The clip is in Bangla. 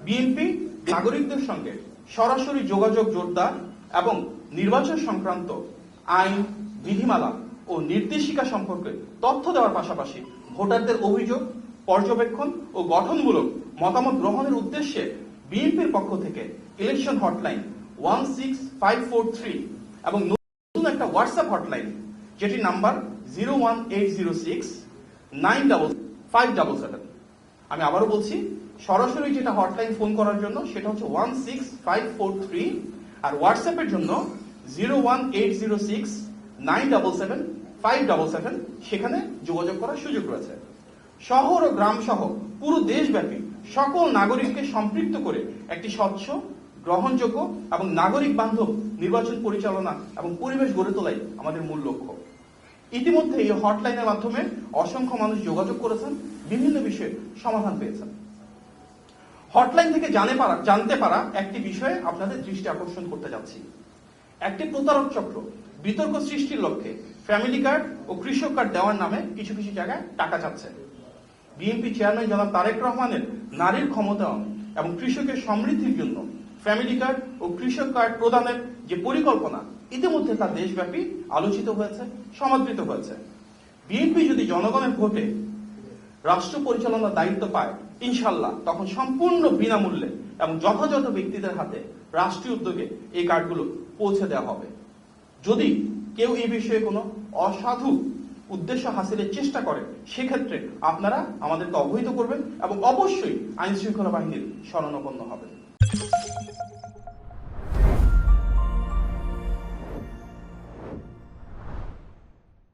বিএনপি নাগরিকদের সঙ্গে সরাসরি যোগাযোগ জোরদার এবং নির্বাচন সংক্রান্ত আইন, বিধিমালা ও নির্দেশিকা সম্পর্কে তথ্য দেওয়ার পাশাপাশি ভোটারদের অভিযোগ, পর্যবেক্ষণ ও গঠনমূলক মতামত গ্রহণের উদ্দেশ্যে বিএনপির পক্ষ থেকে ইলেকশন হটলাইন 16543 এবং নতুন একটা হোয়াটসঅ্যাপ হটলাইন যেটি নাম্বার 01806-95577। আমি আবারও বলছি, সরাসরি যেটা হটলাইন ফোন করার জন্য সেটা হচ্ছে 16543 আর হোয়াটসঅ্যাপের জন্য 01806-977-577। সেখানে যোগাযোগ করার সুযোগ রয়েছে। শহর ও গ্রাম সহ পুরো দেশব্যাপী সকল নাগরিককে সম্পৃক্ত করে একটি স্বচ্ছ, গ্রহণযোগ্য এবং নাগরিক বান্ধব নির্বাচন পরিচালনা এবং পরিবেশ গড়ে তোলাই আমাদের মূল লক্ষ্য। ইতিমধ্যে এই হটলাইনের মাধ্যমে অসংখ্য মানুষ যোগাযোগ করেছেন, বিভিন্ন বিষয়ে সমাধান পেয়েছেন। হটলাইন থেকে জানতে পারা একটি বিষয়ে আপনাদের দৃষ্টি আকর্ষণ করতে যাচ্ছি। একটি প্রতারক চক্র বিতর্ক সৃষ্টির লক্ষ্যে ফ্যামিলি কার্ড ও কৃষক কার্ড দেওয়ার নামে কিছু কিছু জায়গায় টাকা চাচ্ছে। বিএনপি চেয়ারম্যান জনাব তারেক রহমানের নারীর ক্ষমতায়ন এবং কৃষকের সমৃদ্ধির জন্য ফ্যামিলি কার্ড ও কৃষক কার্ড প্রদানের যে পরিকল্পনা, ইতিমধ্যে তা দেশব্যাপী আলোচিত হয়েছে, সমাদৃত হয়েছে। বিএনপি যদি জনগণের ভোটে রাষ্ট্র পরিচালনার দায়িত্ব পায়, ইনশাল্লাহ তখন সম্পূর্ণ বিনামূল্যে এবং যথাযথ ব্যক্তিদের হাতে রাষ্ট্রীয় উদ্যোগে এই কার্ডগুলো পৌঁছে দেওয়া হবে। যদি কেউ এই বিষয়ে কোনো অসাধু উদ্দেশ্য হাসিলের চেষ্টা করে, সেক্ষেত্রে আপনারা আমাদেরকে অবহিত করবেন এবং অবশ্যই আইন শৃঙ্খলা বাহিনীর শরণাপন্ন হবেন।